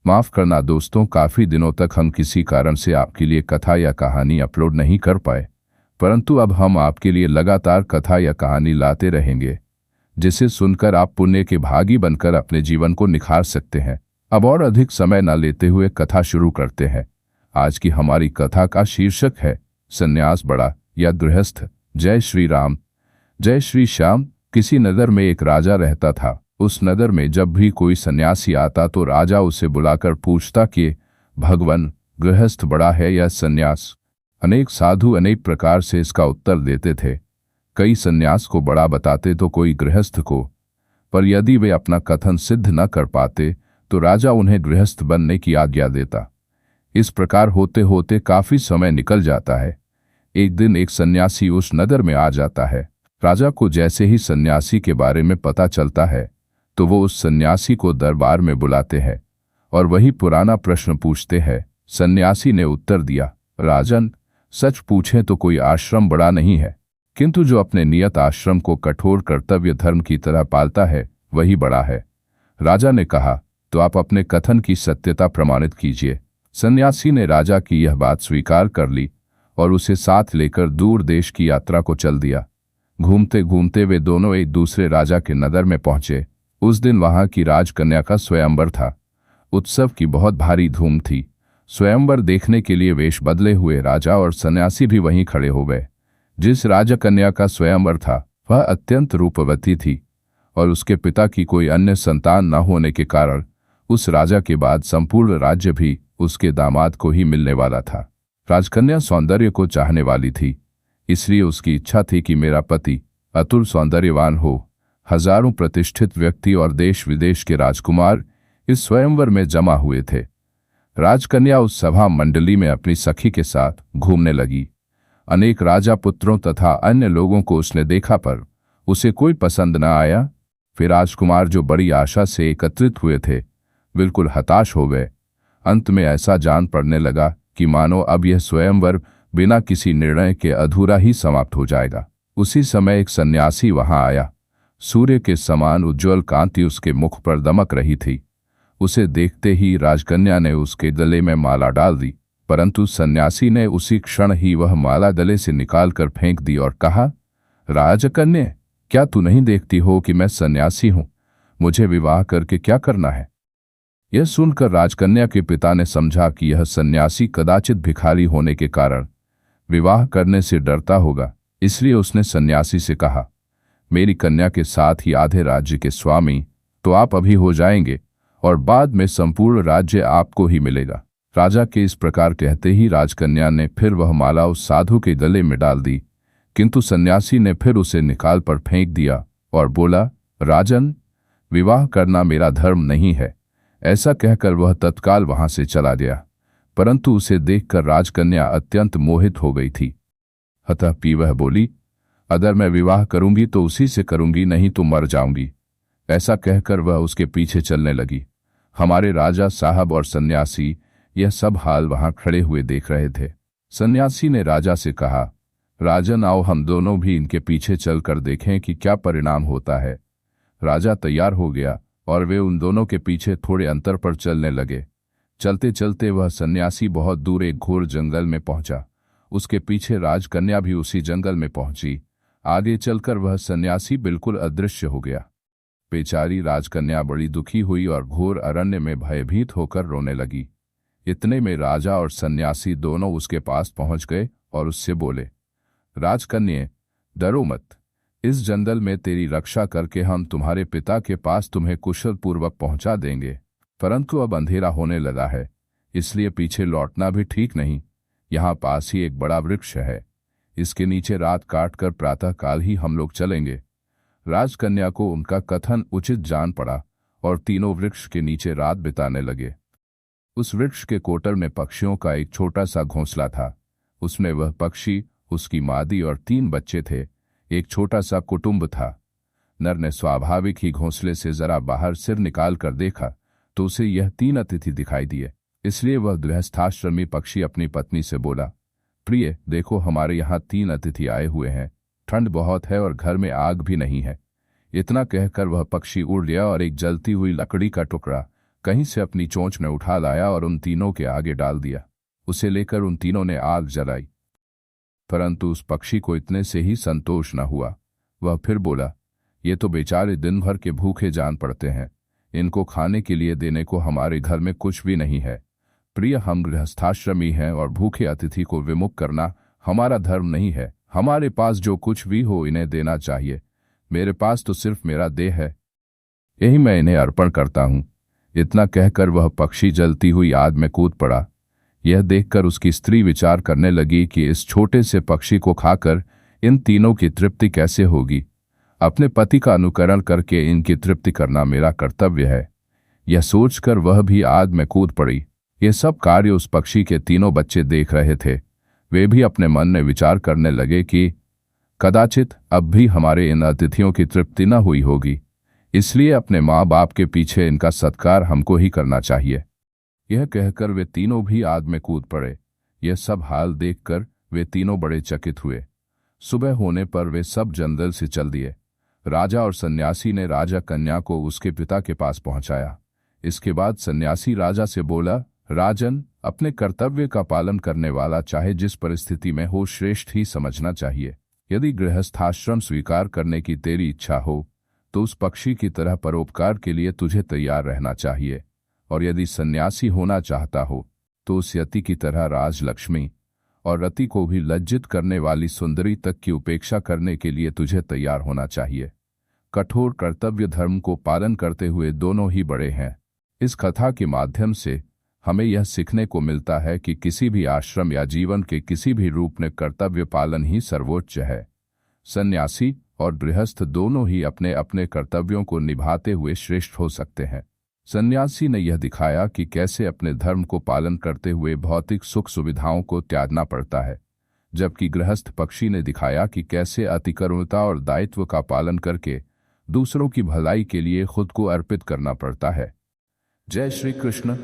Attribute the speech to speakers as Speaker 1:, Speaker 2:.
Speaker 1: माफ करना दोस्तों, काफी दिनों तक हम किसी कारण से आपके लिए कथा या कहानी अपलोड नहीं कर पाए, परंतु अब हम आपके लिए लगातार कथा या कहानी लाते रहेंगे, जिसे सुनकर आप पुण्य के भागी बनकर अपने जीवन को निखार सकते हैं। अब और अधिक समय न लेते हुए कथा शुरू करते हैं। आज की हमारी कथा का शीर्षक है संन्यास बड़ा या गृहस्थ। जय श्री राम, जय श्री श्याम। किसी नगर में एक राजा रहता था। उस नगर में जब भी कोई सन्यासी आता तो राजा उसे बुलाकर पूछता कि भगवान, गृहस्थ बड़ा है या सन्यास। अनेक साधु अनेक प्रकार से इसका उत्तर देते थे। कई सन्यास को बड़ा बताते तो कोई गृहस्थ को, पर यदि वे अपना कथन सिद्ध न कर पाते तो राजा उन्हें गृहस्थ बनने की आज्ञा देता। इस प्रकार होते होते काफी समय निकल जाता है। एक दिन एक सन्यासी उस नगर में आ जाता है। राजा को जैसे ही सन्यासी के बारे में पता चलता है तो वो उस सन्यासी को दरबार में बुलाते हैं और वही पुराना प्रश्न पूछते हैं। सन्यासी ने उत्तर दिया, राजन, सच पूछें तो कोई आश्रम बड़ा नहीं है, किंतु जो अपने नियत आश्रम को कठोर कर्तव्य धर्म की तरह पालता है वही बड़ा है। राजा ने कहा, तो आप अपने कथन की सत्यता प्रमाणित कीजिए। सन्यासी ने राजा की यह बात स्वीकार कर ली और उसे साथ लेकर दूर देश की यात्रा को चल दिया। घूमते घूमते वे दोनों एक दूसरे राजा के नगर में पहुंचे। उस दिन वहां की राजकन्या का स्वयंवर था। उत्सव की बहुत भारी धूम थी। स्वयंवर देखने के लिए वेश बदले हुए राजा और सन्यासी भी वहीं खड़े हो गए। जिस राजकन्या का स्वयंवर था वह अत्यंत रूपवती थी और उसके पिता की कोई अन्य संतान न होने के कारण उस राजा के बाद संपूर्ण राज्य भी उसके दामाद को ही मिलने वाला था। राजकन्या सौंदर्य को चाहने वाली थी, इसलिए उसकी इच्छा थी कि मेरा पति अतुल सौंदर्यवान हो। हजारों प्रतिष्ठित व्यक्ति और देश विदेश के राजकुमार इस स्वयंवर में जमा हुए थे। राजकन्या उस सभा मंडली में अपनी सखी के साथ घूमने लगी। अनेक राजा पुत्रों तथा अन्य लोगों को उसने देखा पर उसे कोई पसंद न आया। फिर राजकुमार जो बड़ी आशा से एकत्रित हुए थे बिल्कुल हताश हो गए। अंत में ऐसा जान पड़ने लगा कि मानो अब यह स्वयंवर बिना किसी निर्णय के अधूरा ही समाप्त हो जाएगा। उसी समय एक सन्यासी वहां आया। सूर्य के समान उज्ज्वल कांति उसके मुख पर दमक रही थी। उसे देखते ही राजकन्या ने उसके गले में माला डाल दी, परंतु सन्यासी ने उसी क्षण ही वह माला गले से निकालकर फेंक दी और कहा, राजकन्या, क्या तू नहीं देखती हो कि मैं सन्यासी हूं? मुझे विवाह करके क्या करना है? यह सुनकर राजकन्या के पिता ने समझा कि यह सन्यासी कदाचित भिखारी होने के कारण विवाह करने से डरता होगा, इसलिए उसने सन्यासी से कहा, मेरी कन्या के साथ ही आधे राज्य के स्वामी तो आप अभी हो जाएंगे और बाद में संपूर्ण राज्य आपको ही मिलेगा। राजा के इस प्रकार कहते ही राजकन्या ने फिर वह माला उस साधु के गले में डाल दी, किंतु सन्यासी ने फिर उसे निकाल पर फेंक दिया और बोला, राजन, विवाह करना मेरा धर्म नहीं है। ऐसा कहकर वह तत्काल वहां से चला गया, परंतु उसे देखकर राजकन्या अत्यंत मोहित हो गई थी। अतः वह बोली, अगर मैं विवाह करूंगी तो उसी से करूंगी, नहीं तो मर जाऊंगी। ऐसा कहकर वह उसके पीछे चलने लगी। हमारे राजा साहब और सन्यासी यह सब हाल वहां खड़े हुए देख रहे थे। सन्यासी ने राजा से कहा, राजन, आओ हम दोनों भी इनके पीछे चलकर देखें कि क्या परिणाम होता है। राजा तैयार हो गया और वे उन दोनों के पीछे थोड़े अंतर पर चलने लगे। चलते चलते वह सन्यासी बहुत दूर एक घोर जंगल में पहुंचा। उसके पीछे राजकन्या भी उसी जंगल में पहुंची। आगे चलकर वह सन्यासी बिल्कुल अदृश्य हो गया। बेचारी राजकन्या बड़ी दुखी हुई और घोर अरण्य में भयभीत होकर रोने लगी। इतने में राजा और सन्यासी दोनों उसके पास पहुंच गए और उससे बोले, राजकन्या, डरो मत। इस जंगल में तेरी रक्षा करके हम तुम्हारे पिता के पास तुम्हें कुशल पूर्वक पहुंचा देंगे, परंतु अब अंधेरा होने लगा है, इसलिए पीछे लौटना भी ठीक नहीं। यहाँ पास ही एक बड़ा वृक्ष है, इसके नीचे रात काटकर प्रातःकाल ही हम लोग चलेंगे। राजकन्या को उनका कथन उचित जान पड़ा और तीनों वृक्ष के नीचे रात बिताने लगे। उस वृक्ष के कोटर में पक्षियों का एक छोटा सा घोंसला था। उसमें वह पक्षी, उसकी मादी और 3 बच्चे थे। एक छोटा सा कुटुंब था। नर ने स्वाभाविक ही घोंसले से जरा बाहर सिर निकाल कर देखा तो उसे यह 3 अतिथि दिखाई दिए। इसलिए वह गृहस्थाश्रमी पक्षी अपनी पत्नी से बोला, प्रिय, देखो हमारे यहाँ 3 अतिथि आए हुए हैं। ठंड बहुत है और घर में आग भी नहीं है। इतना कहकर वह पक्षी उड़ गया और एक जलती हुई लकड़ी का टुकड़ा कहीं से अपनी चोंच में उठा लाया और उन तीनों के आगे डाल दिया। उसे लेकर उन तीनों ने आग जलाई। परंतु उस पक्षी को इतने से ही संतोष न हुआ। वह फिर बोला, ये तो बेचारे दिन भर के भूखे जान पड़ते हैं, इनको खाने के लिए देने को हमारे घर में कुछ भी नहीं है। प्रिय, हम गृहस्थाश्रमी हैं और भूखे अतिथि को विमुख करना हमारा धर्म नहीं है। हमारे पास जो कुछ भी हो इन्हें देना चाहिए। मेरे पास तो सिर्फ मेरा देह है, यही मैं इन्हें अर्पण करता हूं। इतना कहकर वह पक्षी जलती हुई आग में कूद पड़ा। यह देखकर उसकी स्त्री विचार करने लगी कि इस छोटे से पक्षी को खाकर इन तीनों की तृप्ति कैसे होगी। अपने पति का अनुकरण करके इनकी तृप्ति करना मेरा कर्तव्य है। यह सोचकर वह भी आग में कूद पड़ी। ये सब कार्य उस पक्षी के तीनों बच्चे देख रहे थे। वे भी अपने मन में विचार करने लगे कि कदाचित अब भी हमारे इन अतिथियों की तृप्ति न हुई होगी, इसलिए अपने माँ बाप के पीछे इनका सत्कार हमको ही करना चाहिए। यह कहकर वे तीनों भी आग में कूद पड़े। यह सब हाल देखकर वे तीनों बड़े चकित हुए। सुबह होने पर वे सब जंगल से चल दिए। राजा और सन्यासी ने राजा कन्या को उसके पिता के पास पहुंचाया। इसके बाद सन्यासी राजा से बोला, राजन, अपने कर्तव्य का पालन करने वाला चाहे जिस परिस्थिति में हो श्रेष्ठ ही समझना चाहिए। यदि गृहस्थाश्रम स्वीकार करने की तेरी इच्छा हो तो उस पक्षी की तरह परोपकार के लिए तुझे तैयार रहना चाहिए, और यदि सन्यासी होना चाहता हो तो उस यति की तरह राजलक्ष्मी और रति को भी लज्जित करने वाली सुंदरी तक की उपेक्षा करने के लिए तुझे तैयार होना चाहिए। कठोर कर्तव्य धर्म को पालन करते हुए दोनों ही बड़े हैं। इस कथा के माध्यम से हमें यह सीखने को मिलता है कि किसी भी आश्रम या जीवन के किसी भी रूप में कर्तव्य पालन ही सर्वोच्च है। सन्यासी और गृहस्थ दोनों ही अपने अपने कर्तव्यों को निभाते हुए श्रेष्ठ हो सकते हैं। सन्यासी ने यह दिखाया कि कैसे अपने धर्म को पालन करते हुए भौतिक सुख सुविधाओं को त्यागना पड़ता है, जबकि गृहस्थ पक्षी ने दिखाया कि कैसे अतिकरुणता और दायित्व का पालन करके दूसरों की भलाई के लिए खुद को अर्पित करना पड़ता है। जय श्री कृष्ण।